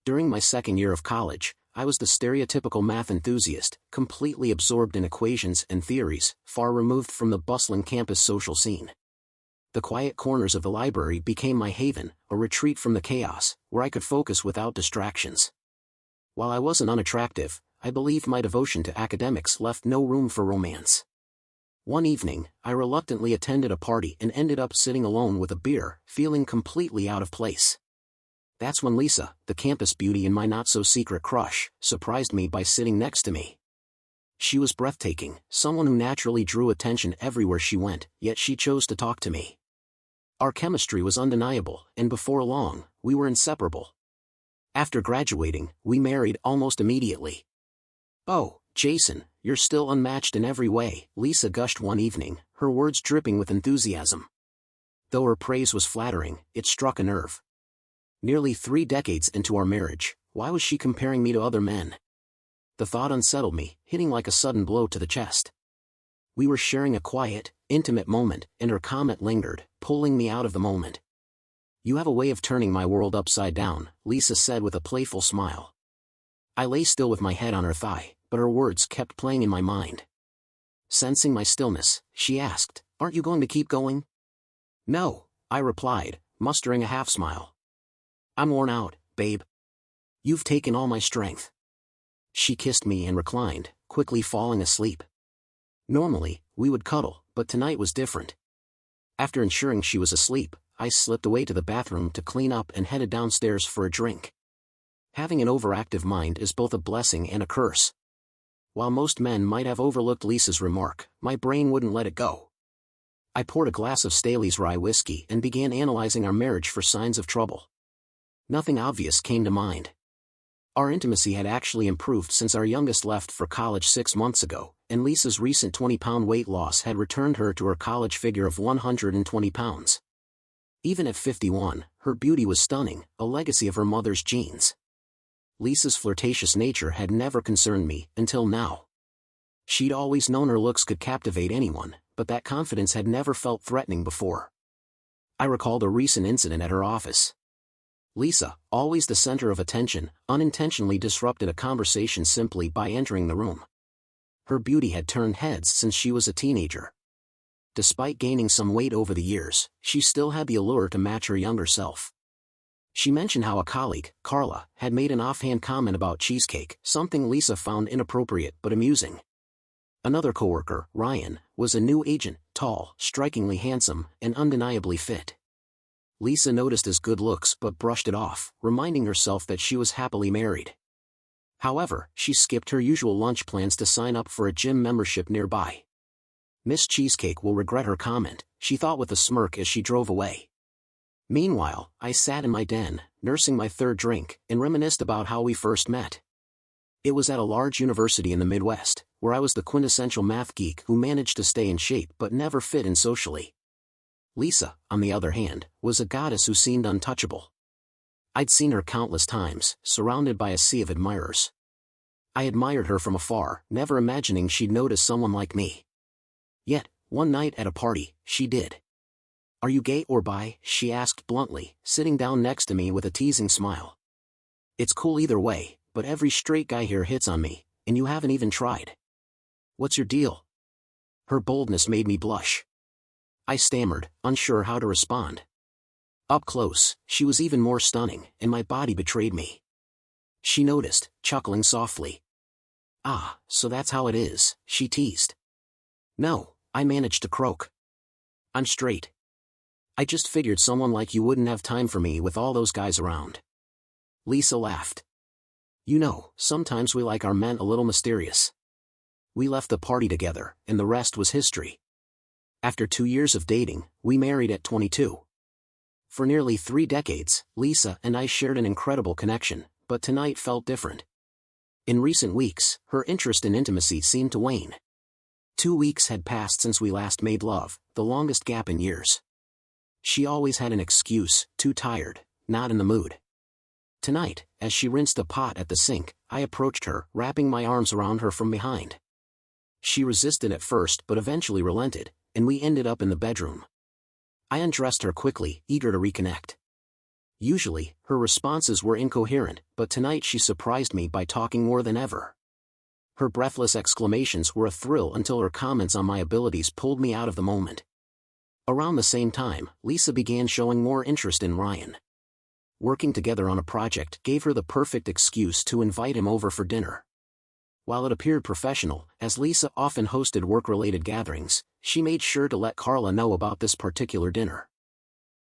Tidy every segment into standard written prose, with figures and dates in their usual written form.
During my second year of college, I was the stereotypical math enthusiast, completely absorbed in equations and theories, far removed from the bustling campus social scene. The quiet corners of the library became my haven, a retreat from the chaos, where I could focus without distractions. While I wasn't unattractive, I believed my devotion to academics left no room for romance. One evening, I reluctantly attended a party and ended up sitting alone with a beer, feeling completely out of place. That's when Lisa, the campus beauty and my not-so-secret crush, surprised me by sitting next to me. She was breathtaking, someone who naturally drew attention everywhere she went, yet she chose to talk to me. Our chemistry was undeniable, and before long, we were inseparable. After graduating, we married almost immediately. "Oh, Jason, you're still unmatched in every way," Lisa gushed one evening, her words dripping with enthusiasm. Though her praise was flattering, it struck a nerve. Nearly 3 decades into our marriage, why was she comparing me to other men? The thought unsettled me, hitting like a sudden blow to the chest. We were sharing a quiet, intimate moment, and her comment lingered, pulling me out of the moment. "You have a way of turning my world upside down," Lisa said with a playful smile. I lay still with my head on her thigh, but her words kept playing in my mind. Sensing my stillness, she asked, "Aren't you going to keep going?" "No," I replied, mustering a half-smile. "I'm worn out, babe. You've taken all my strength." She kissed me and reclined, quickly falling asleep. Normally, we would cuddle, but tonight was different. After ensuring she was asleep, I slipped away to the bathroom to clean up and headed downstairs for a drink. Having an overactive mind is both a blessing and a curse. While most men might have overlooked Lisa's remark, my brain wouldn't let it go. I poured a glass of Staley's rye whiskey and began analyzing our marriage for signs of trouble. Nothing obvious came to mind. Our intimacy had actually improved since our youngest left for college 6 months ago, and Lisa's recent 20-pound weight loss had returned her to her college figure of 120 pounds. Even at 51, her beauty was stunning, a legacy of her mother's genes. Lisa's flirtatious nature had never concerned me, until now. She'd always known her looks could captivate anyone, but that confidence had never felt threatening before. I recalled a recent incident at her office. Lisa, always the center of attention, unintentionally disrupted a conversation simply by entering the room. Her beauty had turned heads since she was a teenager. Despite gaining some weight over the years, she still had the allure to match her younger self. She mentioned how a colleague, Carla, had made an offhand comment about cheesecake, something Lisa found inappropriate but amusing. Another coworker, Ryan, was a new agent, tall, strikingly handsome, and undeniably fit. Lisa noticed his good looks but brushed it off, reminding herself that she was happily married. However, she skipped her usual lunch plans to sign up for a gym membership nearby. Miss Cheesecake will regret her comment, she thought with a smirk as she drove away. Meanwhile, I sat in my den, nursing my third drink, and reminisced about how we first met. It was at a large university in the Midwest, where I was the quintessential math geek who managed to stay in shape but never fit in socially. Lisa, on the other hand, was a goddess who seemed untouchable. I'd seen her countless times, surrounded by a sea of admirers. I admired her from afar, never imagining she'd notice someone like me. Yet, one night at a party, she did. "Are you gay or bi?" she asked bluntly, sitting down next to me with a teasing smile. "It's cool either way, but every straight guy here hits on me, and you haven't even tried. What's your deal?" Her boldness made me blush. I stammered, unsure how to respond. Up close, she was even more stunning, and my body betrayed me. She noticed, chuckling softly. "Ah, so that's how it is," she teased. "No," I managed to croak. "I'm straight. I just figured someone like you wouldn't have time for me with all those guys around." Lisa laughed. "You know, sometimes we like our men a little mysterious." We left the party together, and the rest was history. After 2 years of dating, we married at 22. For nearly 3 decades, Lisa and I shared an incredible connection, but tonight felt different. In recent weeks, her interest in intimacy seemed to wane. 2 weeks had passed since we last made love, the longest gap in years. She always had an excuse, too tired, not in the mood. Tonight, as she rinsed a pot at the sink, I approached her, wrapping my arms around her from behind. She resisted at first but eventually relented, and we ended up in the bedroom. I undressed her quickly, eager to reconnect. Usually, her responses were incoherent, but tonight she surprised me by talking more than ever. Her breathless exclamations were a thrill until her comments on my abilities pulled me out of the moment. Around the same time, Lisa began showing more interest in Ryan. Working together on a project gave her the perfect excuse to invite him over for dinner. While it appeared professional, as Lisa often hosted work-related gatherings, she made sure to let Carla know about this particular dinner.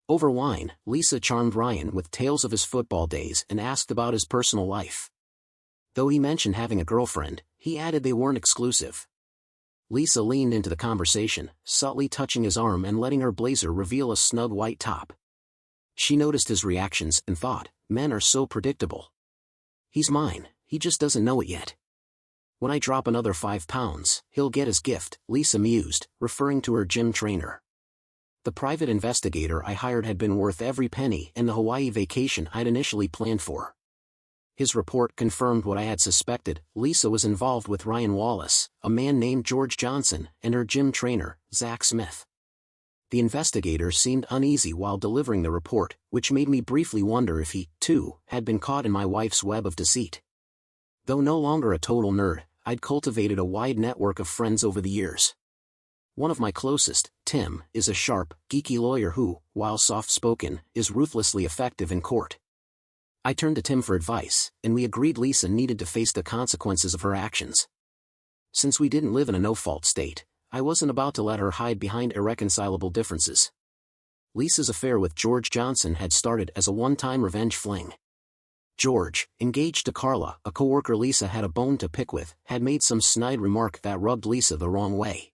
Over wine, Lisa charmed Ryan with tales of his football days and asked about his personal life. Though he mentioned having a girlfriend, he added they weren't exclusive. Lisa leaned into the conversation, subtly touching his arm and letting her blazer reveal a snug white top. She noticed his reactions and thought, men are so predictable. He's mine, he just doesn't know it yet. When I drop another 5 pounds, he'll get his gift, Lisa mused, referring to her gym trainer. The private investigator I hired had been worth every penny and the Hawaii vacation I'd initially planned for. His report confirmed what I had suspected. Lisa was involved with Ryan Wallace, a man named George Johnson, and her gym trainer, Zach Smith. The investigator seemed uneasy while delivering the report, which made me briefly wonder if he, too, had been caught in my wife's web of deceit. Though no longer a total nerd, I'd cultivated a wide network of friends over the years. One of my closest, Tim, is a sharp, geeky lawyer who, while soft-spoken, is ruthlessly effective in court. I turned to Tim for advice, and we agreed Lisa needed to face the consequences of her actions. Since we didn't live in a no-fault state, I wasn't about to let her hide behind irreconcilable differences. Lisa's affair with George Johnson had started as a one-time revenge fling. George, engaged to Carla, a coworker Lisa had a bone to pick with, had made some snide remark that rubbed Lisa the wrong way.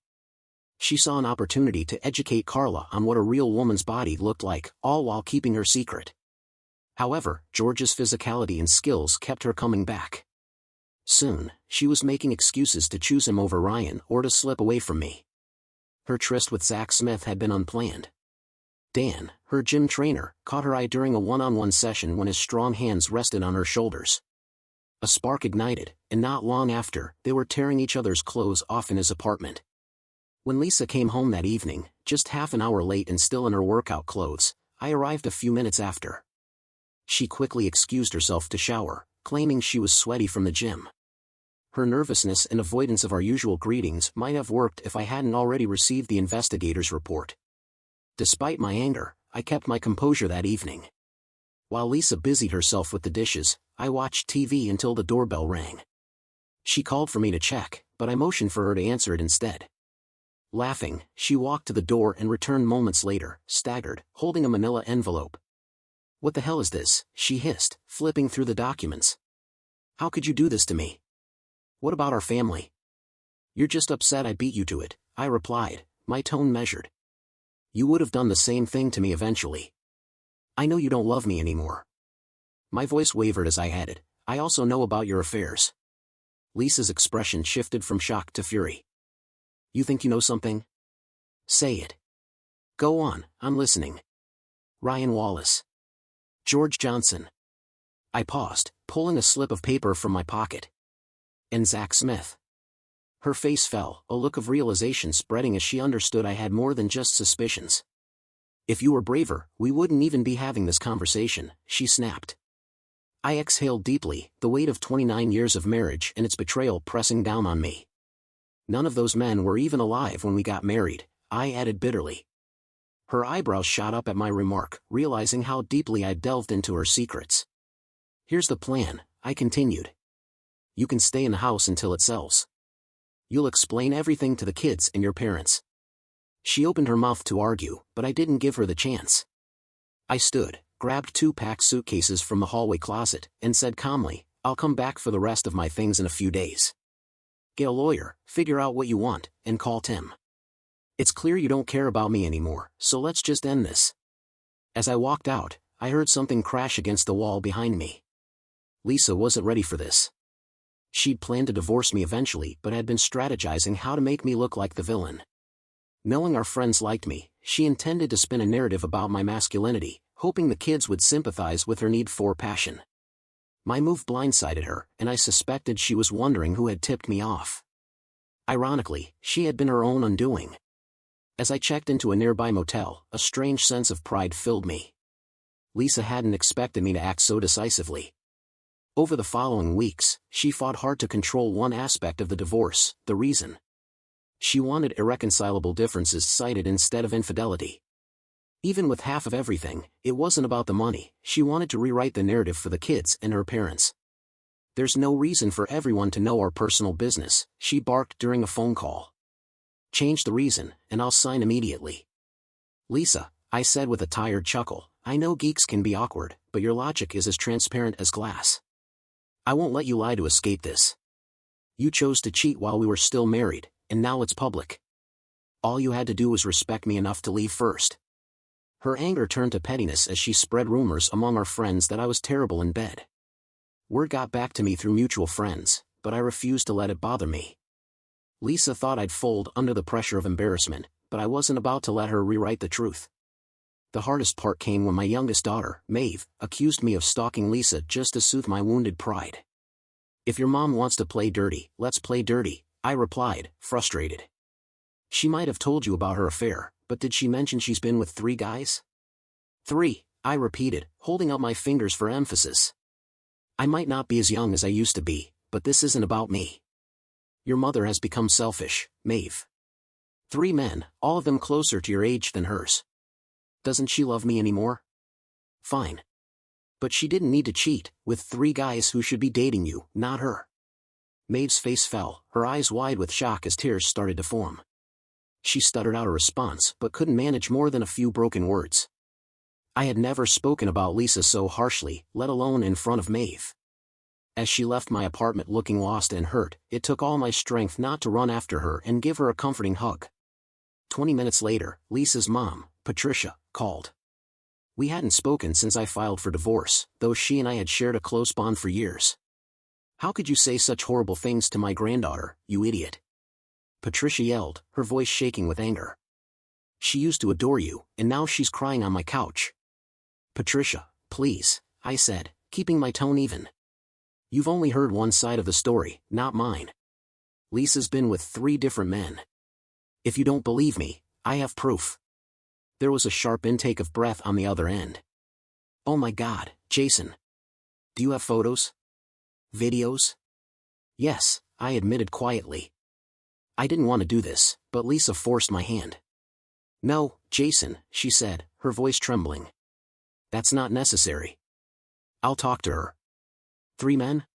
She saw an opportunity to educate Carla on what a real woman's body looked like, all while keeping her secret. However, George's physicality and skills kept her coming back. Soon, she was making excuses to choose him over Ryan or to slip away from me. Her tryst with Zach Smith had been unplanned. Dan, her gym trainer, caught her eye during a one-on-one session when his strong hands rested on her shoulders. A spark ignited, and not long after, they were tearing each other's clothes off in his apartment. When Lisa came home that evening, just half an hour late and still in her workout clothes, I arrived a few minutes after. She quickly excused herself to shower, claiming she was sweaty from the gym. Her nervousness and avoidance of our usual greetings might have worked if I hadn't already received the investigator's report. Despite my anger, I kept my composure that evening. While Lisa busied herself with the dishes, I watched TV until the doorbell rang. She called for me to check, but I motioned for her to answer it instead. Laughing, she walked to the door and returned moments later, staggered, holding a manila envelope. "What the hell is this?" she hissed, flipping through the documents. "How could you do this to me? What about our family?" "You're just upset I beat you to it," I replied, my tone measured. "You would have done the same thing to me eventually. I know you don't love me anymore." My voice wavered as I added, "I also know about your affairs." Lisa's expression shifted from shock to fury. "You think you know something? Say it. Go on, I'm listening." "Ryan Wallace. George Johnson." I paused, pulling a slip of paper from my pocket. "And Zach Smith." Her face fell, a look of realization spreading as she understood I had more than just suspicions. "If you were braver, we wouldn't even be having this conversation," she snapped. I exhaled deeply, the weight of 29 years of marriage and its betrayal pressing down on me. "None of those men were even alive when we got married," I added bitterly. Her eyebrows shot up at my remark, realizing how deeply I'd delved into her secrets. "Here's the plan," I continued. "You can stay in the house until it sells. You'll explain everything to the kids and your parents." She opened her mouth to argue, but I didn't give her the chance. I stood, grabbed 2 packed suitcases from the hallway closet, and said calmly, "I'll come back for the rest of my things in a few days. Get a lawyer, figure out what you want, and call Tim. It's clear you don't care about me anymore, so let's just end this." As I walked out, I heard something crash against the wall behind me. Lisa wasn't ready for this. She'd planned to divorce me eventually but had been strategizing how to make me look like the villain. Knowing our friends liked me, she intended to spin a narrative about my masculinity, hoping the kids would sympathize with her need for passion. My move blindsided her, and I suspected she was wondering who had tipped me off. Ironically, she had been her own undoing. As I checked into a nearby motel, a strange sense of pride filled me. Lisa hadn't expected me to act so decisively. Over the following weeks, she fought hard to control one aspect of the divorce, the reason. She wanted irreconcilable differences cited instead of infidelity. Even with half of everything, it wasn't about the money. She wanted to rewrite the narrative for the kids and her parents. "There's no reason for everyone to know our personal business," she barked during a phone call. "Change the reason, and I'll sign immediately." "Lisa," I said with a tired chuckle, "I know geeks can be awkward, but your logic is as transparent as glass. I won't let you lie to escape this. You chose to cheat while we were still married, and now it's public. All you had to do was respect me enough to leave first." Her anger turned to pettiness as she spread rumors among our friends that I was terrible in bed. Word got back to me through mutual friends, but I refused to let it bother me. Lisa thought I'd fold under the pressure of embarrassment, but I wasn't about to let her rewrite the truth. The hardest part came when my youngest daughter, Maeve, accused me of stalking Lisa just to soothe my wounded pride. "If your mom wants to play dirty, let's play dirty," I replied, frustrated. "She might have told you about her affair, but did she mention she's been with 3 guys? 3, I repeated, holding up my fingers for emphasis. "I might not be as young as I used to be, but this isn't about me. Your mother has become selfish, Maeve. 3 men, all of them closer to your age than hers. Doesn't she love me anymore? Fine. But she didn't need to cheat with 3 guys who should be dating you, not her." Maeve's face fell, her eyes wide with shock as tears started to form. She stuttered out a response but couldn't manage more than a few broken words. I had never spoken about Lisa so harshly, let alone in front of Maeve. As she left my apartment looking lost and hurt, it took all my strength not to run after her and give her a comforting hug. 20 minutes later, Lisa's mom, Patricia, called. We hadn't spoken since I filed for divorce, though she and I had shared a close bond for years. "How could you say such horrible things to my granddaughter, you idiot?" Patricia yelled, her voice shaking with anger. "She used to adore you, and now she's crying on my couch." "Patricia, please," I said, keeping my tone even. "You've only heard one side of the story, not mine. Lisa's been with 3 different men. If you don't believe me, I have proof." There was a sharp intake of breath on the other end. "Oh my God, Jason. Do you have photos? Videos?" "Yes," I admitted quietly. I didn't want to do this, but Lisa forced my hand. "No, Jason," she said, her voice trembling. "That's not necessary. I'll talk to her." 3 men?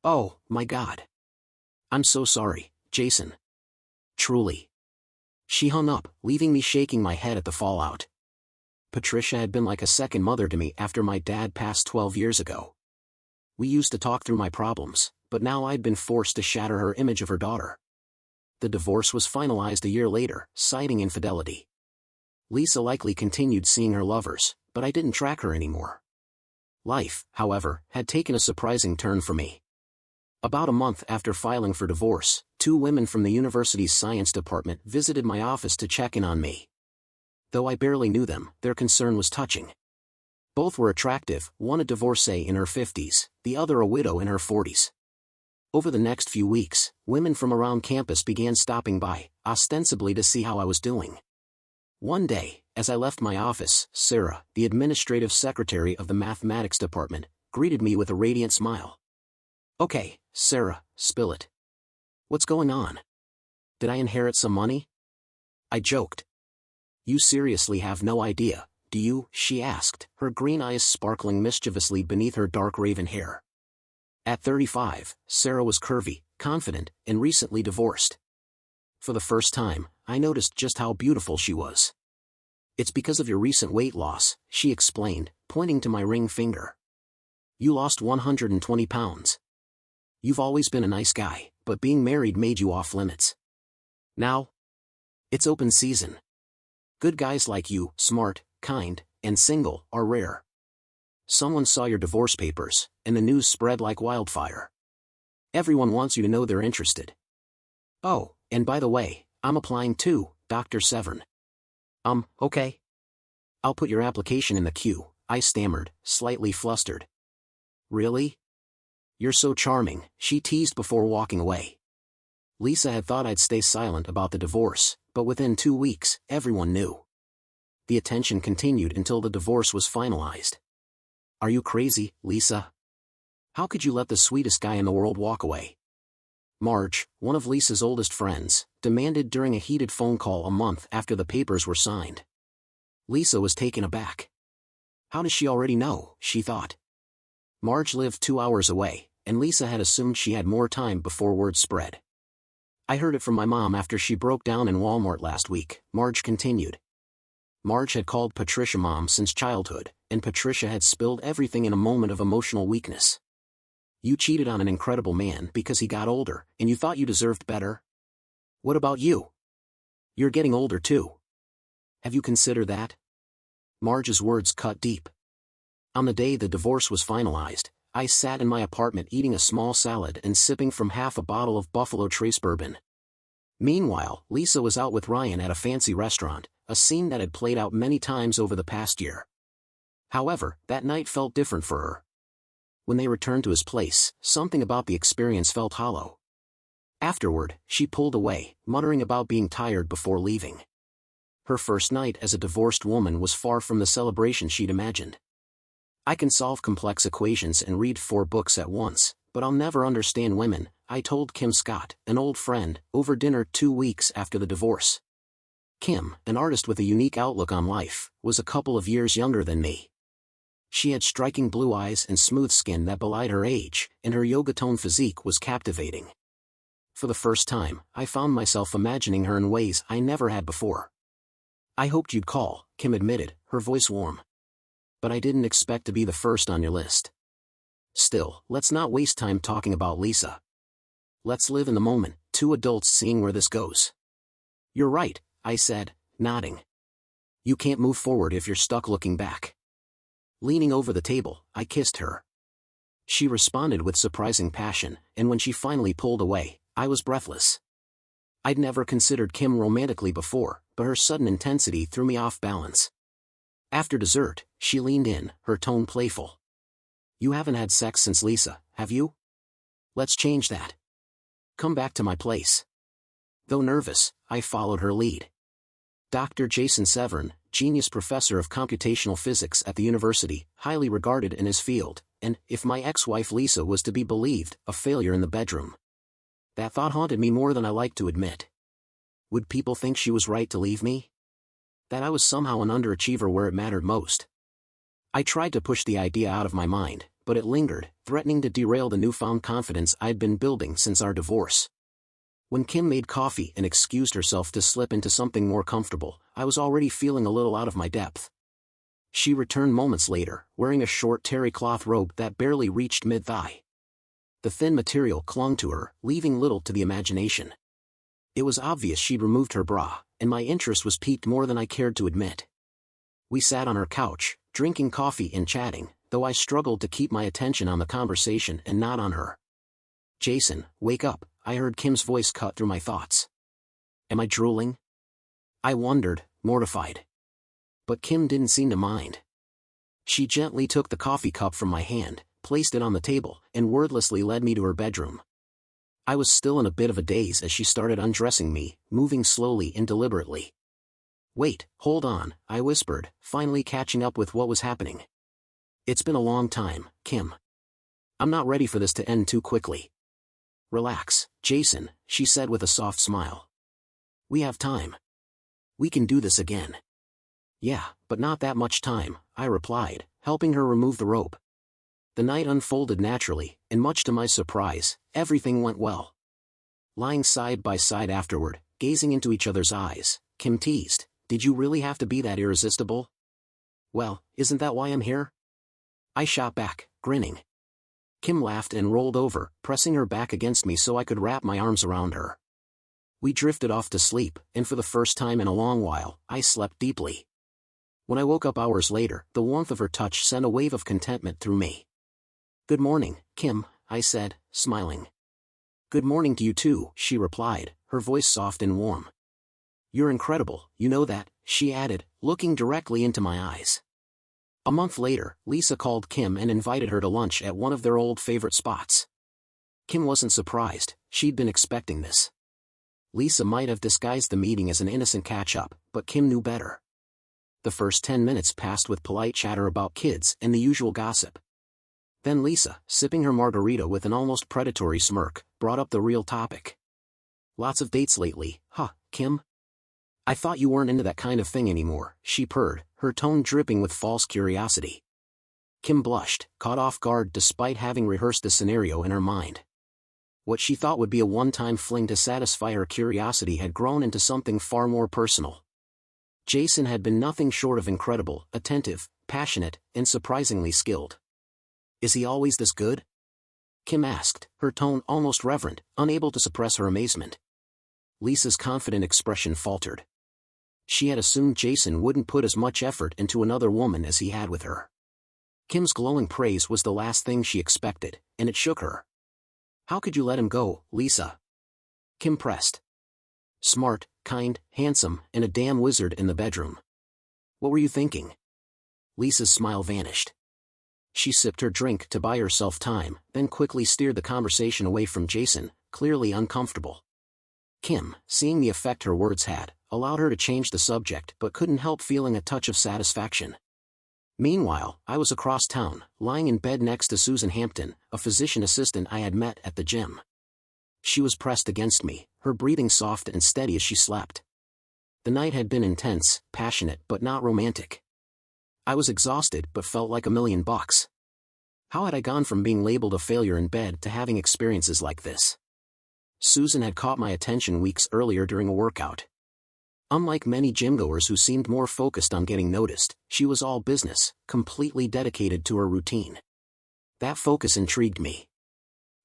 Oh, my God. "I'm so sorry, Jason. Truly." She hung up, leaving me shaking my head at the fallout. Patricia had been like a second mother to me after my dad passed 12 years ago. We used to talk through my problems, but now I'd been forced to shatter her image of her daughter. The divorce was finalized a year later, citing infidelity. Lisa likely continued seeing her lovers, but I didn't track her anymore. Life, however, had taken a surprising turn for me. About a month after filing for divorce, 2 women from the university's science department visited my office to check in on me. Though I barely knew them, their concern was touching. Both were attractive, one a divorcee in her 50s, the other a widow in her 40s. Over the next few weeks, women from around campus began stopping by, ostensibly to see how I was doing. One day, as I left my office, Sarah, the administrative secretary of the mathematics department, greeted me with a radiant smile. "Okay, Sarah, spill it. What's going on? Did I inherit some money?" I joked. "You seriously have no idea, do you?" she asked, her green eyes sparkling mischievously beneath her dark raven hair. At 35, Sarah was curvy, confident, and recently divorced. For the first time, I noticed just how beautiful she was. "It's because of your recent weight loss," she explained, pointing to my ring finger. "You lost 120 pounds. You've always been a nice guy, but being married made you off limits. Now, it's open season. Good guys like you, smart, kind, and single, are rare. Someone saw your divorce papers, and the news spread like wildfire. Everyone wants you to know they're interested. Oh, and by the way, I'm applying too, Dr. Severn." Okay. "I'll put your application in the queue," I stammered, slightly flustered. "Really? You're so charming," she teased before walking away. Lisa had thought I'd stay silent about the divorce, but within 2 weeks, everyone knew. The attention continued until the divorce was finalized. "Are you crazy, Lisa? How could you let the sweetest guy in the world walk away?" Marge, one of Lisa's oldest friends, demanded during a heated phone call a month after the papers were signed. Lisa was taken aback. How does she already know, she thought. Marge lived 2 hours away, and Lisa had assumed she had more time before word spread. "I heard it from my mom after she broke down in Walmart last week," Marge continued. Marge had called Patricia mom since childhood, and Patricia had spilled everything in a moment of emotional weakness. "You cheated on an incredible man because he got older, and you thought you deserved better? What about you? You're getting older too. Have you considered that?" Marge's words cut deep. On the day the divorce was finalized, I sat in my apartment eating a small salad and sipping from half a bottle of Buffalo Trace bourbon. Meanwhile, Lisa was out with Ryan at a fancy restaurant, a scene that had played out many times over the past year. However, that night felt different for her. When they returned to his place, something about the experience felt hollow. Afterward, she pulled away, muttering about being tired before leaving. Her first night as a divorced woman was far from the celebration she'd imagined. "I can solve complex equations and read 4 books at once, but I'll never understand women," I told Kim Scott, an old friend, over dinner 2 weeks after the divorce. Kim, an artist with a unique outlook on life, was a couple of years younger than me. She had striking blue eyes and smooth skin that belied her age, and her yoga-toned physique was captivating. For the first time, I found myself imagining her in ways I never had before. "I hoped you'd call," Kim admitted, her voice warm. "But I didn't expect to be the first on your list. Still, let's not waste time talking about Lisa. Let's live in the moment, 2 adults seeing where this goes." "You're right," I said, nodding. "You can't move forward if you're stuck looking back." Leaning over the table, I kissed her. She responded with surprising passion, and when she finally pulled away, I was breathless. I'd never considered Kim romantically before, but her sudden intensity threw me off balance. After dessert, she leaned in, her tone playful. "You haven't had sex since Lisa, have you? Let's change that. Come back to my place." Though nervous, I followed her lead. Dr. Jason Severin, genius professor of computational physics at the university, highly regarded in his field, and, if my ex-wife Lisa was to be believed, a failure in the bedroom. That thought haunted me more than I liked to admit. Would people think she was right to leave me? That I was somehow an underachiever where it mattered most? I tried to push the idea out of my mind, but it lingered, threatening to derail the newfound confidence I'd been building since our divorce. When Kim made coffee and excused herself to slip into something more comfortable, I was already feeling a little out of my depth. She returned moments later, wearing a short terry cloth robe that barely reached mid-thigh. The thin material clung to her, leaving little to the imagination. It was obvious she'd removed her bra, and my interest was piqued more than I cared to admit. We sat on her couch, drinking coffee and chatting, though I struggled to keep my attention on the conversation and not on her. "Jason, wake up," I heard Kim's voice cut through my thoughts. Am I drooling? I wondered, mortified. But Kim didn't seem to mind. She gently took the coffee cup from my hand, placed it on the table, and wordlessly led me to her bedroom. I was still in a bit of a daze as she started undressing me, moving slowly and deliberately. "Wait, hold on," I whispered, finally catching up with what was happening. "It's been a long time, Kim. I'm not ready for this to end too quickly." "Relax, Jason," she said with a soft smile. "We have time. We can do this again." "Yeah, but not that much time," I replied, helping her remove the robe. The night unfolded naturally, and much to my surprise, everything went well. Lying side by side afterward, gazing into each other's eyes, Kim teased, "Did you really have to be that irresistible?" "Well, isn't that why I'm here?" I shot back, grinning. Kim laughed and rolled over, pressing her back against me so I could wrap my arms around her. We drifted off to sleep, and for the first time in a long while, I slept deeply. When I woke up hours later, the warmth of her touch sent a wave of contentment through me. "Good morning, Kim," I said, smiling. "Good morning to you too," she replied, her voice soft and warm. "You're incredible, you know that," she added, looking directly into my eyes. A month later, Lisa called Kim and invited her to lunch at one of their old favorite spots. Kim wasn't surprised, she'd been expecting this. Lisa might have disguised the meeting as an innocent catch-up, but Kim knew better. The first 10 minutes passed with polite chatter about kids and the usual gossip. Then Lisa, sipping her margarita with an almost predatory smirk, brought up the real topic. "Lots of dates lately, huh, Kim? I thought you weren't into that kind of thing anymore," she purred, her tone dripping with false curiosity. Kim blushed, caught off guard despite having rehearsed the scenario in her mind. What she thought would be a one-time fling to satisfy her curiosity had grown into something far more personal. Jason had been nothing short of incredible, attentive, passionate, and surprisingly skilled. "Is he always this good?" Kim asked, her tone almost reverent, unable to suppress her amazement. Lisa's confident expression faltered. She had assumed Jason wouldn't put as much effort into another woman as he had with her. Kim's glowing praise was the last thing she expected, and it shook her. "How could you let him go, Lisa?" Kim pressed. "Smart, kind, handsome, and a damn wizard in the bedroom. What were you thinking?" Lisa's smile vanished. She sipped her drink to buy herself time, then quickly steered the conversation away from Jason, clearly uncomfortable. Kim, seeing the effect her words had, allowed her to change the subject but couldn't help feeling a touch of satisfaction. Meanwhile, I was across town, lying in bed next to Susan Hampton, a physician assistant I had met at the gym. She was pressed against me, her breathing soft and steady as she slept. The night had been intense, passionate but not romantic. I was exhausted but felt like $1,000,000. How had I gone from being labeled a failure in bed to having experiences like this? Susan had caught my attention weeks earlier during a workout. Unlike many gymgoers who seemed more focused on getting noticed, she was all business, completely dedicated to her routine. That focus intrigued me.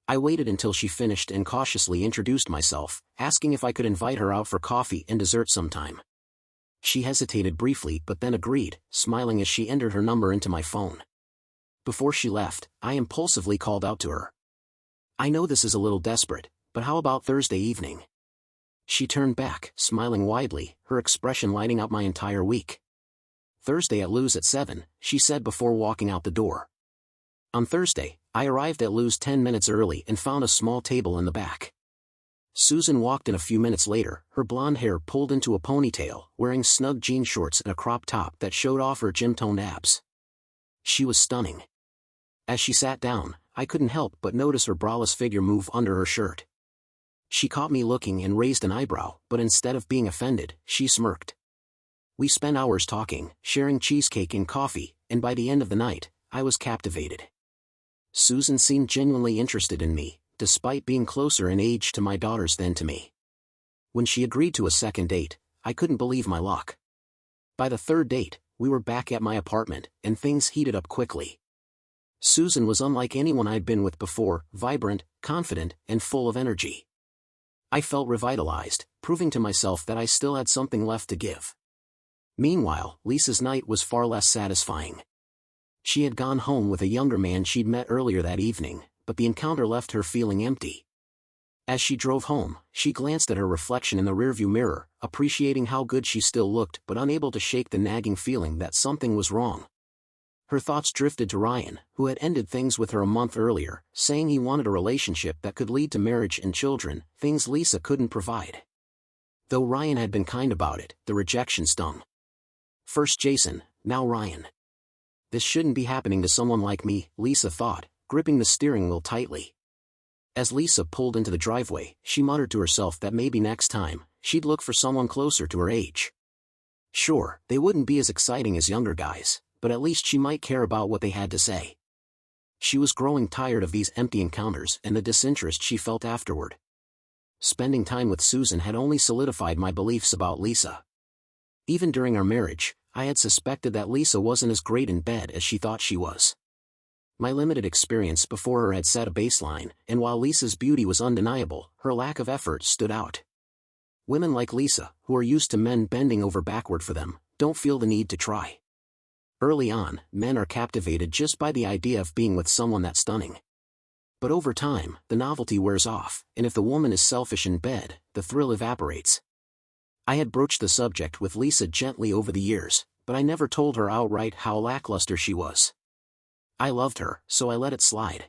I waited until she finished and cautiously introduced myself, asking if I could invite her out for coffee and dessert sometime. She hesitated briefly but then agreed, smiling as she entered her number into my phone. Before she left, I impulsively called out to her. "I know this is a little desperate, but how about Thursday evening?" She turned back, smiling widely, her expression lighting up my entire week. "Thursday at Lou's at 7, she said before walking out the door. On Thursday, I arrived at Lou's 10 minutes early and found a small table in the back. Susan walked in a few minutes later, her blonde hair pulled into a ponytail, wearing snug jean shorts and a crop top that showed off her gym-toned abs. She was stunning. As she sat down, I couldn't help but notice her braless figure move under her shirt. She caught me looking and raised an eyebrow, but instead of being offended, she smirked. We spent hours talking, sharing cheesecake and coffee, and by the end of the night, I was captivated. Susan seemed genuinely interested in me, despite being closer in age to my daughters than to me. When she agreed to a second date, I couldn't believe my luck. By the third date, we were back at my apartment, and things heated up quickly. Susan was unlike anyone I'd been with before, vibrant, confident, and full of energy. I felt revitalized, proving to myself that I still had something left to give. Meanwhile, Lisa's night was far less satisfying. She had gone home with a younger man she'd met earlier that evening, but the encounter left her feeling empty. As she drove home, she glanced at her reflection in the rearview mirror, appreciating how good she still looked but unable to shake the nagging feeling that something was wrong. Her thoughts drifted to Ryan, who had ended things with her a month earlier, saying he wanted a relationship that could lead to marriage and children, things Lisa couldn't provide. Though Ryan had been kind about it, the rejection stung. First Jason, now Ryan. This shouldn't be happening to someone like me, Lisa thought, gripping the steering wheel tightly. As Lisa pulled into the driveway, she muttered to herself that maybe next time, she'd look for someone closer to her age. Sure, they wouldn't be as exciting as younger guys, but at least she might care about what they had to say. She was growing tired of these empty encounters and the disinterest she felt afterward. Spending time with Susan had only solidified my beliefs about Lisa. Even during our marriage, I had suspected that Lisa wasn't as great in bed as she thought she was. My limited experience before her had set a baseline, and while Lisa's beauty was undeniable, her lack of effort stood out. Women like Lisa, who are used to men bending over backward for them, don't feel the need to try. Early on, men are captivated just by the idea of being with someone that stunning. But over time, the novelty wears off, and if the woman is selfish in bed, the thrill evaporates. I had broached the subject with Lisa gently over the years, but I never told her outright how lackluster she was. I loved her, so I let it slide.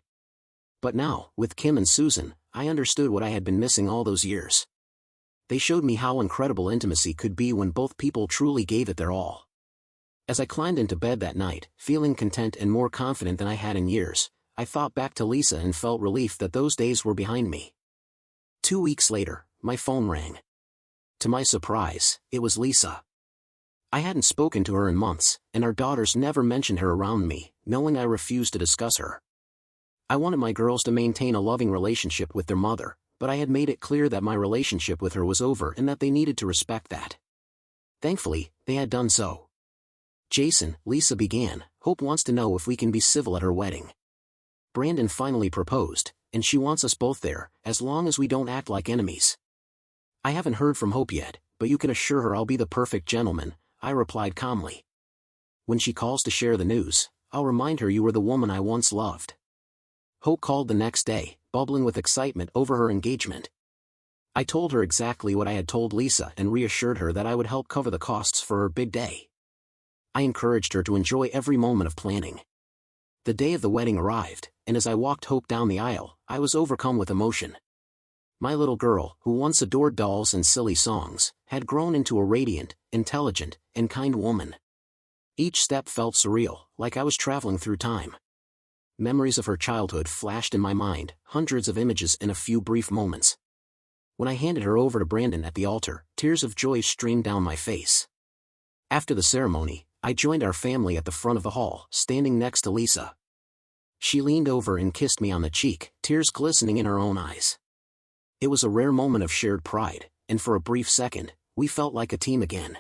But now, with Kim and Susan, I understood what I had been missing all those years. They showed me how incredible intimacy could be when both people truly gave it their all. As I climbed into bed that night, feeling content and more confident than I had in years, I thought back to Lisa and felt relief that those days were behind me. 2 weeks later, my phone rang. To my surprise, it was Lisa. I hadn't spoken to her in months, and our daughters never mentioned her around me, knowing I refused to discuss her. I wanted my girls to maintain a loving relationship with their mother, but I had made it clear that my relationship with her was over and that they needed to respect that. Thankfully, they had done so. "Jason," Lisa began, "Hope wants to know if we can be civil at her wedding. Brandon finally proposed, and she wants us both there, as long as we don't act like enemies." "I haven't heard from Hope yet, but you can assure her I'll be the perfect gentleman," I replied calmly. "When she calls to share the news, I'll remind her you were the woman I once loved." Hope called the next day, bubbling with excitement over her engagement. I told her exactly what I had told Lisa and reassured her that I would help cover the costs for her big day. I encouraged her to enjoy every moment of planning. The day of the wedding arrived, and as I walked Hope down the aisle, I was overcome with emotion. My little girl, who once adored dolls and silly songs, had grown into a radiant, intelligent, and kind woman. Each step felt surreal, like I was traveling through time. Memories of her childhood flashed in my mind, hundreds of images in a few brief moments. When I handed her over to Brandon at the altar, tears of joy streamed down my face. After the ceremony, I joined our family at the front of the hall, standing next to Lisa. She leaned over and kissed me on the cheek, tears glistening in her own eyes. It was a rare moment of shared pride, and for a brief second, we felt like a team again.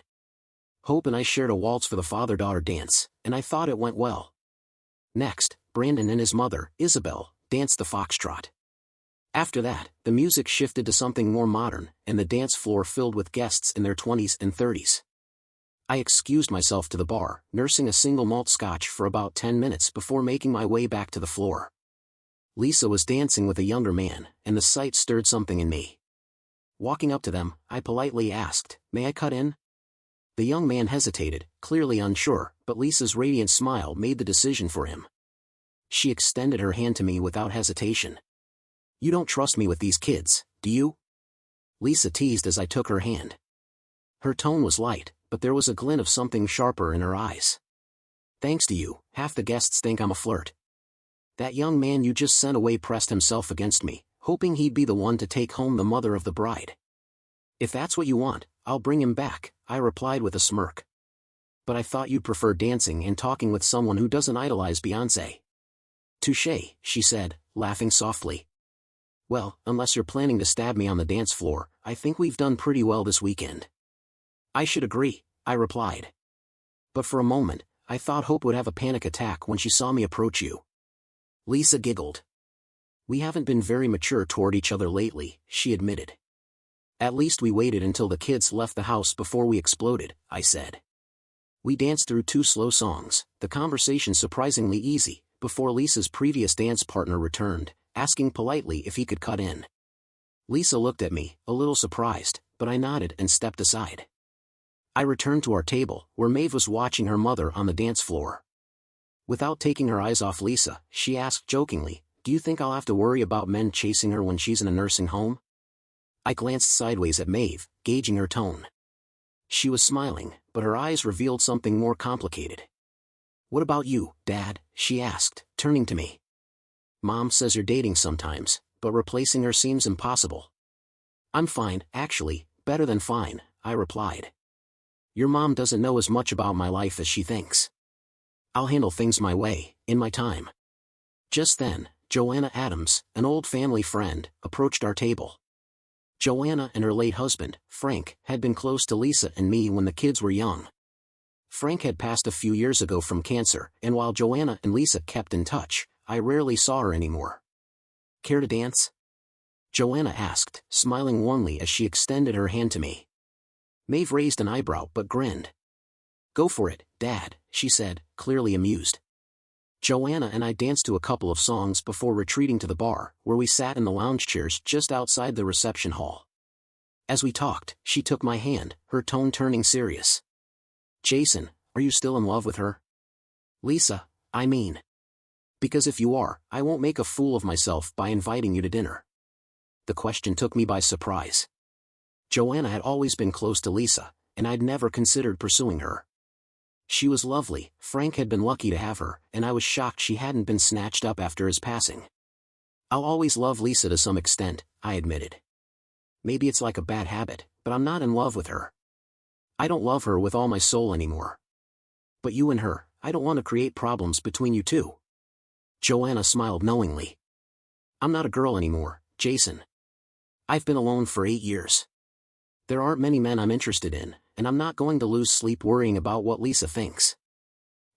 Hope and I shared a waltz for the father-daughter dance, and I thought it went well. Next, Brandon and his mother, Isabel, danced the foxtrot. After that, the music shifted to something more modern, and the dance floor filled with guests in their 20s and 30s. I excused myself to the bar, nursing a single malt scotch for about 10 minutes before making my way back to the floor. Lisa was dancing with a younger man, and the sight stirred something in me. Walking up to them, I politely asked, "May I cut in?" The young man hesitated, clearly unsure, but Lisa's radiant smile made the decision for him. She extended her hand to me without hesitation. "You don't trust me with these kids, do you?" Lisa teased as I took her hand. Her tone was light, but there was a glint of something sharper in her eyes. "Thanks to you, half the guests think I'm a flirt. That young man you just sent away pressed himself against me, hoping he'd be the one to take home the mother of the bride." "If that's what you want, I'll bring him back," I replied with a smirk. "But I thought you'd prefer dancing and talking with someone who doesn't idolize Beyoncé." "Touché," she said, laughing softly. "Well, unless you're planning to stab me on the dance floor, I think we've done pretty well this weekend." "I should agree," I replied. "But for a moment, I thought Hope would have a panic attack when she saw me approach you." Lisa giggled. "We haven't been very mature toward each other lately," she admitted. "At least we waited until the kids left the house before we exploded," I said. We danced through 2 slow songs, the conversation surprisingly easy, before Lisa's previous dance partner returned, asking politely if he could cut in. Lisa looked at me, a little surprised, but I nodded and stepped aside. I returned to our table, where Maeve was watching her mother on the dance floor. Without taking her eyes off Lisa, she asked jokingly, "Do you think I'll have to worry about men chasing her when she's in a nursing home?" I glanced sideways at Maeve, gauging her tone. She was smiling, but her eyes revealed something more complicated. "What about you, Dad?" she asked, turning to me. "Mom says you're dating sometimes, but replacing her seems impossible." "I'm fine, actually, better than fine," I replied. "Your mom doesn't know as much about my life as she thinks. I'll handle things my way, in my time." Just then, Joanna Adams, an old family friend, approached our table. Joanna and her late husband, Frank, had been close to Lisa and me when the kids were young. Frank had passed a few years ago from cancer, and while Joanna and Lisa kept in touch, I rarely saw her anymore. "Care to dance?" Joanna asked, smiling warmly as she extended her hand to me. Maeve raised an eyebrow but grinned. "Go for it, Dad," she said, clearly amused. Joanna and I danced to a couple of songs before retreating to the bar, where we sat in the lounge chairs just outside the reception hall. As we talked, she took my hand, her tone turning serious. "Jason, are you still in love with her?" "Lisa, I mean. Because if you are, I won't make a fool of myself by inviting you to dinner." The question took me by surprise. Joanna had always been close to Lisa, and I'd never considered pursuing her. She was lovely, Frank had been lucky to have her, and I was shocked she hadn't been snatched up after his passing. I'll always love Lisa to some extent, I admitted. Maybe it's like a bad habit, but I'm not in love with her. I don't love her with all my soul anymore. But you and her, I don't want to create problems between you two. Joanna smiled knowingly. I'm not a girl anymore, Jason. I've been alone for 8 years. There aren't many men I'm interested in, and I'm not going to lose sleep worrying about what Lisa thinks.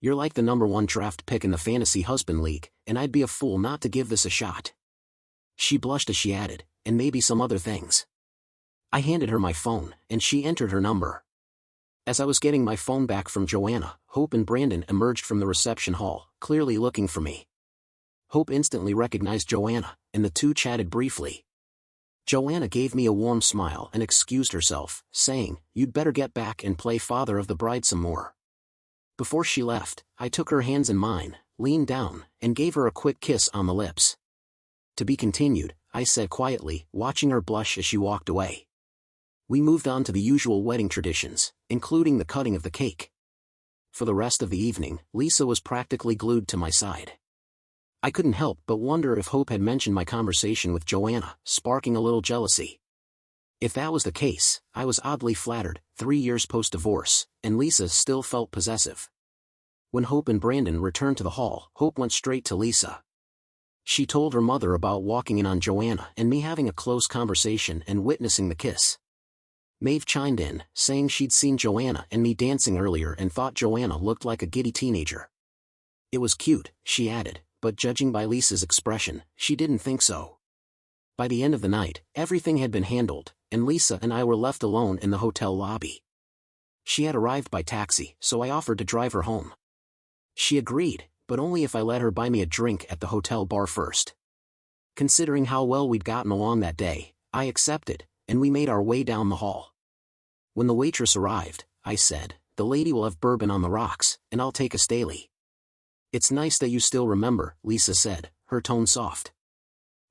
You're like the #1 draft pick in the fantasy husband league, and I'd be a fool not to give this a shot. She blushed as she added, and maybe some other things. I handed her my phone, and she entered her number. As I was getting my phone back from Joanna, Hope and Brandon emerged from the reception hall, clearly looking for me. Hope instantly recognized Joanna, and the two chatted briefly. Joanna gave me a warm smile and excused herself, saying, "You'd better get back and play father of the bride some more." Before she left, I took her hands in mine, leaned down, and gave her a quick kiss on the lips. "To be continued," I said quietly, watching her blush as she walked away. We moved on to the usual wedding traditions, including the cutting of the cake. For the rest of the evening, Lisa was practically glued to my side. I couldn't help but wonder if Hope had mentioned my conversation with Joanna, sparking a little jealousy. If that was the case, I was oddly flattered, 3 years post-divorce, and Lisa still felt possessive. When Hope and Brandon returned to the hall, Hope went straight to Lisa. She told her mother about walking in on Joanna and me having a close conversation and witnessing the kiss. Maeve chimed in, saying she'd seen Joanna and me dancing earlier and thought Joanna looked like a giddy teenager. It was cute, she added, but judging by Lisa's expression, she didn't think so. By the end of the night, everything had been handled, and Lisa and I were left alone in the hotel lobby. She had arrived by taxi, so I offered to drive her home. She agreed, but only if I let her buy me a drink at the hotel bar first. Considering how well we'd gotten along that day, I accepted, and we made our way down the hall. When the waitress arrived, I said, "The lady will have bourbon on the rocks, and I'll take a Staley." "It's nice that you still remember," Lisa said, her tone soft.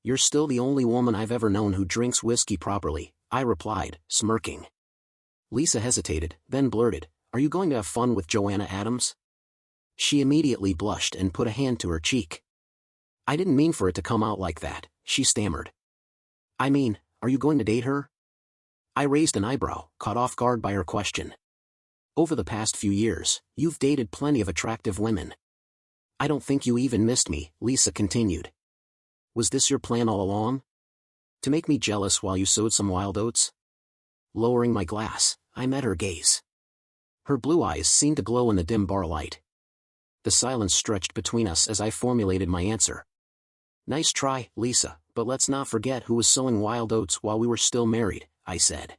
"You're still the only woman I've ever known who drinks whiskey properly," I replied, smirking. Lisa hesitated, then blurted, "Are you going to have fun with Joanna Adams?" She immediately blushed and put a hand to her cheek. "I didn't mean for it to come out like that," she stammered. "I mean, are you going to date her?" I raised an eyebrow, caught off guard by her question. "Over the past few years, you've dated plenty of attractive women. I don't think you even missed me," Lisa continued. "Was this your plan all along? To make me jealous while you sowed some wild oats?" Lowering my glass, I met her gaze. Her blue eyes seemed to glow in the dim bar light. The silence stretched between us as I formulated my answer. "Nice try, Lisa, but let's not forget who was sowing wild oats while we were still married," I said.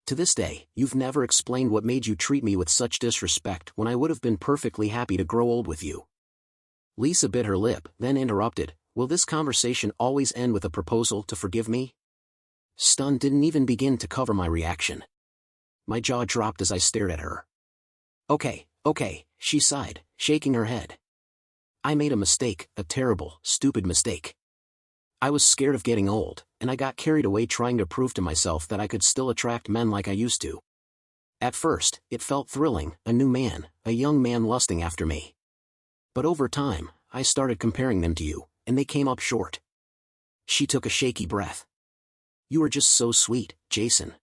"To this day, you've never explained what made you treat me with such disrespect when I would have been perfectly happy to grow old with you." Lisa bit her lip, then interrupted, "Will this conversation always end with a proposal to forgive me?" Stun didn't even begin to cover my reaction. My jaw dropped as I stared at her. Okay, she sighed, shaking her head. "I made a mistake, a terrible, stupid mistake. I was scared of getting old, and I got carried away trying to prove to myself that I could still attract men like I used to. At first, it felt thrilling, a new man, a young man lusting after me. But over time, I started comparing them to you, and they came up short." She took a shaky breath. "You were just so sweet, Jason.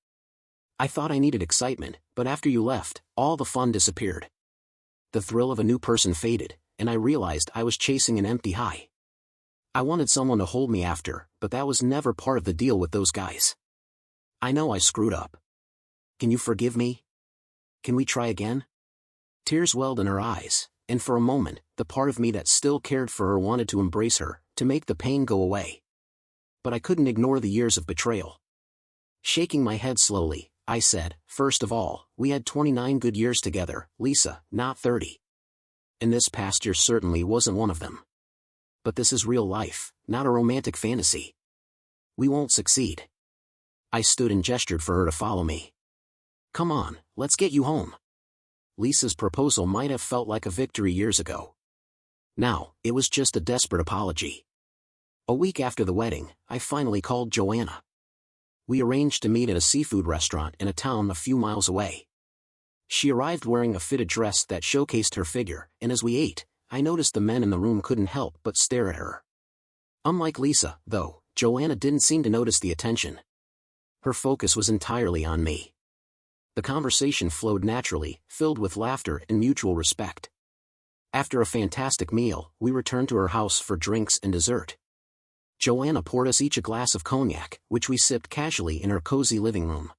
I thought I needed excitement, but after you left, all the fun disappeared. The thrill of a new person faded, and I realized I was chasing an empty high. I wanted someone to hold me after, but that was never part of the deal with those guys. I know I screwed up. Can you forgive me? Can we try again?" Tears welled in her eyes, and for a moment, the part of me that still cared for her wanted to embrace her, to make the pain go away. But I couldn't ignore the years of betrayal. Shaking my head slowly, I said, "First of all, we had 29 good years together, Lisa, not 30. And this past year certainly wasn't one of them. But this is real life, not a romantic fantasy. We won't succeed." I stood and gestured for her to follow me. "Come on, let's get you home." Lisa's proposal might have felt like a victory years ago. Now, it was just a desperate apology. A week after the wedding, I finally called Joanna. We arranged to meet at a seafood restaurant in a town a few miles away. She arrived wearing a fitted dress that showcased her figure, and as we ate, I noticed the men in the room couldn't help but stare at her. Unlike Lisa, though, Joanna didn't seem to notice the attention. Her focus was entirely on me. The conversation flowed naturally, filled with laughter and mutual respect. After a fantastic meal, we returned to her house for drinks and dessert. Joanna poured us each a glass of cognac, which we sipped casually in her cozy living room.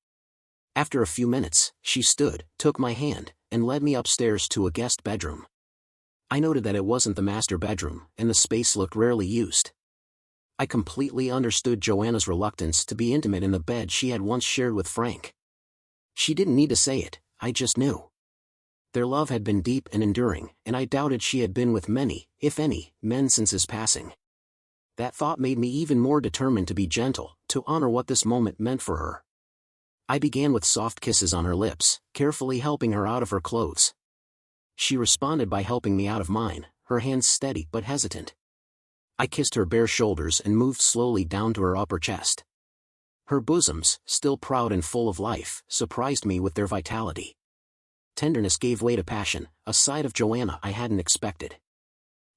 After a few minutes, she stood, took my hand, and led me upstairs to a guest bedroom. I noted that it wasn't the master bedroom, and the space looked rarely used. I completely understood Joanna's reluctance to be intimate in the bed she had once shared with Frank. She didn't need to say it, I just knew. Their love had been deep and enduring, and I doubted she had been with many, if any, men since his passing. That thought made me even more determined to be gentle, to honor what this moment meant for her. I began with soft kisses on her lips, carefully helping her out of her clothes. She responded by helping me out of mine, her hands steady but hesitant. I kissed her bare shoulders and moved slowly down to her upper chest. Her bosoms, still proud and full of life, surprised me with their vitality. Tenderness gave way to passion, a side of Joanna I hadn't expected.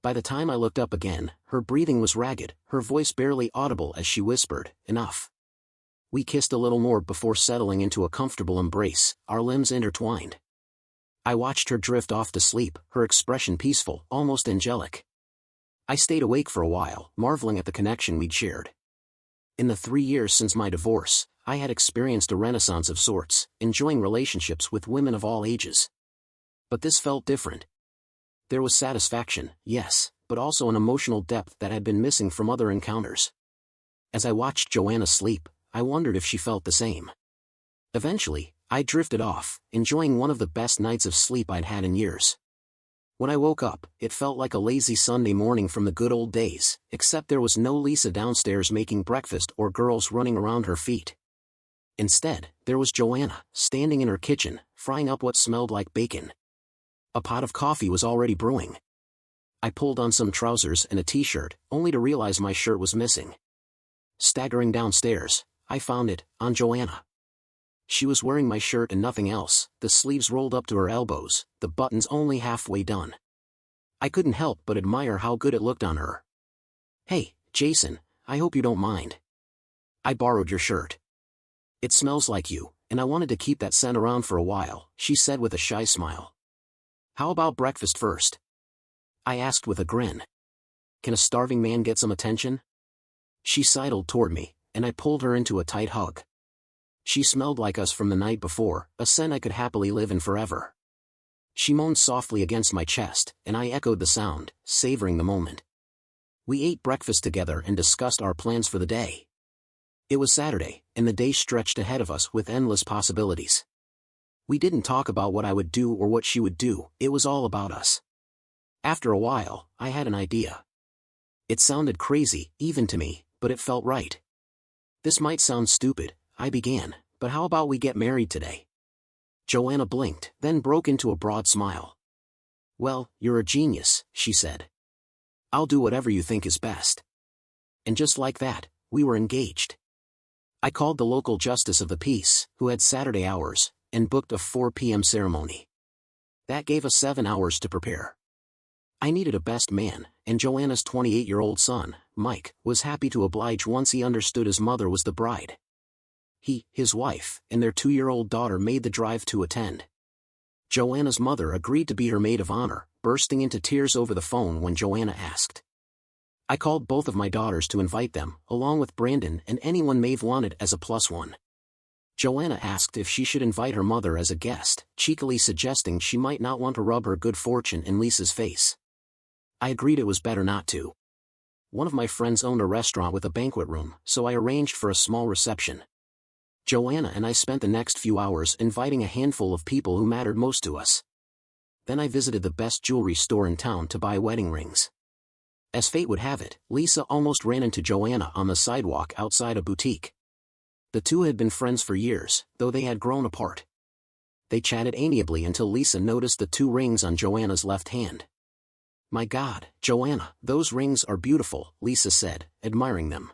By the time I looked up again, her breathing was ragged, her voice barely audible as she whispered, "Enough." We kissed a little more before settling into a comfortable embrace, our limbs intertwined. I watched her drift off to sleep, her expression peaceful, almost angelic. I stayed awake for a while, marveling at the connection we'd shared. In the 3 years since my divorce, I had experienced a renaissance of sorts, enjoying relationships with women of all ages. But this felt different. There was satisfaction, yes, but also an emotional depth that had been missing from other encounters. As I watched Joanna sleep, I wondered if she felt the same. Eventually, I drifted off, enjoying one of the best nights of sleep I'd had in years. When I woke up, it felt like a lazy Sunday morning from the good old days, except there was no Lisa downstairs making breakfast or girls running around her feet. Instead, there was Joanna, standing in her kitchen, frying up what smelled like bacon. A pot of coffee was already brewing. I pulled on some trousers and a t-shirt, only to realize my shirt was missing. Staggering downstairs, I found it, on Joanna. She was wearing my shirt and nothing else, the sleeves rolled up to her elbows, the buttons only halfway done. I couldn't help but admire how good it looked on her. "Hey, Jason, I hope you don't mind. I borrowed your shirt. It smells like you, and I wanted to keep that scent around for a while," she said with a shy smile. "How about breakfast first?" I asked with a grin. "Can a starving man get some attention?" She sidled toward me, and I pulled her into a tight hug. She smelled like us from the night before, a scent I could happily live in forever. She moaned softly against my chest, and I echoed the sound, savoring the moment. We ate breakfast together and discussed our plans for the day. It was Saturday, and the day stretched ahead of us with endless possibilities. We didn't talk about what I would do or what she would do, it was all about us. After a while, I had an idea. It sounded crazy, even to me, but it felt right. "This might sound stupid," I began, "but how about we get married today?" Joanna blinked, then broke into a broad smile. "Well, you're a genius," she said. "I'll do whatever you think is best." And just like that, we were engaged. I called the local justice of the peace, who had Saturday hours, and booked a 4 p.m. ceremony. That gave us 7 hours to prepare. I needed a best man, and Joanna's 28-year-old son, Mike, was happy to oblige once he understood his mother was the bride. He, his wife, and their 2-year-old daughter made the drive to attend. Joanna's mother agreed to be her maid of honor, bursting into tears over the phone when Joanna asked. I called both of my daughters to invite them, along with Brandon and anyone Maeve wanted as a +1. Joanna asked if she should invite her mother as a guest, cheekily suggesting she might not want to rub her good fortune in Lisa's face. I agreed it was better not to. One of my friends owned a restaurant with a banquet room, so I arranged for a small reception. Joanna and I spent the next few hours inviting a handful of people who mattered most to us. Then I visited the best jewelry store in town to buy wedding rings. As fate would have it, Lisa almost ran into Joanna on the sidewalk outside a boutique. The two had been friends for years, though they had grown apart. They chatted amiably until Lisa noticed the 2 rings on Joanna's left hand. "My God, Joanna, those rings are beautiful," Lisa said, admiring them.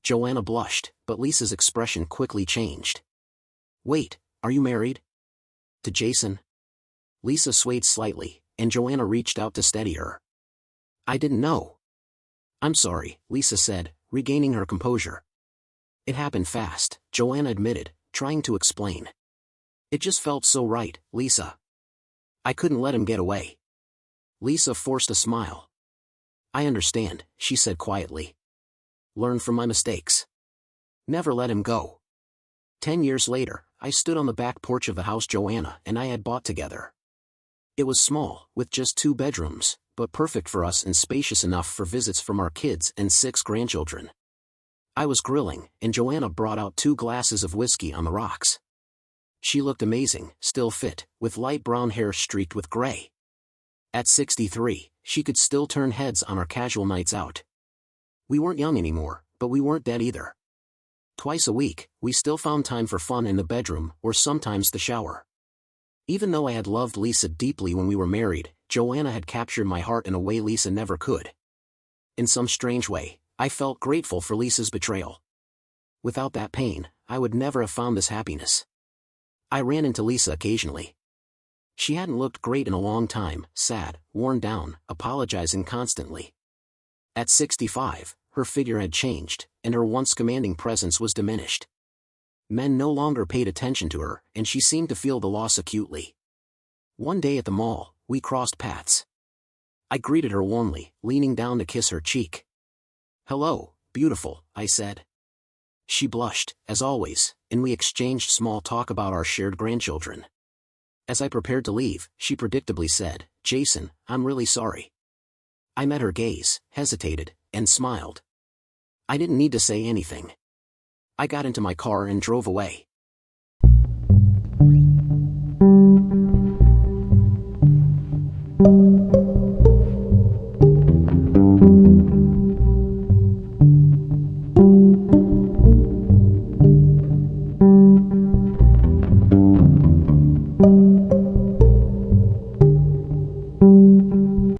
Joanna blushed, but Lisa's expression quickly changed. "Wait, are you married?" To Jason? Lisa swayed slightly, and Joanna reached out to steady her. I didn't know. I'm sorry, Lisa said, regaining her composure. It happened fast, Joanna admitted, trying to explain. It just felt so right, Lisa. I couldn't let him get away. Lisa forced a smile. I understand, she said quietly. Learn from my mistakes. Never let him go. 10 years later, I stood on the back porch of the house Joanna and I had bought together. It was small, with just 2 bedrooms, but perfect for us and spacious enough for visits from our kids and 6 grandchildren. I was grilling, and Joanna brought out 2 glasses of whiskey on the rocks. She looked amazing, still fit, with light brown hair streaked with gray. At 63, she could still turn heads on our casual nights out. We weren't young anymore, but we weren't dead either. Twice a week, we still found time for fun in the bedroom or sometimes the shower. Even though I had loved Lisa deeply when we were married, Joanna had captured my heart in a way Lisa never could. In some strange way, I felt grateful for Lisa's betrayal. Without that pain, I would never have found this happiness. I ran into Lisa occasionally. She hadn't looked great in a long time, sad, worn down, apologizing constantly. At 65, her figure had changed, and her once commanding presence was diminished. Men no longer paid attention to her, and she seemed to feel the loss acutely. One day at the mall, we crossed paths. I greeted her warmly, leaning down to kiss her cheek. Hello, beautiful, I said. She blushed, as always, and we exchanged small talk about our shared grandchildren. As I prepared to leave, she predictably said, Jason, I'm really sorry. I met her gaze, hesitated, and smiled. I didn't need to say anything. I got into my car and drove away.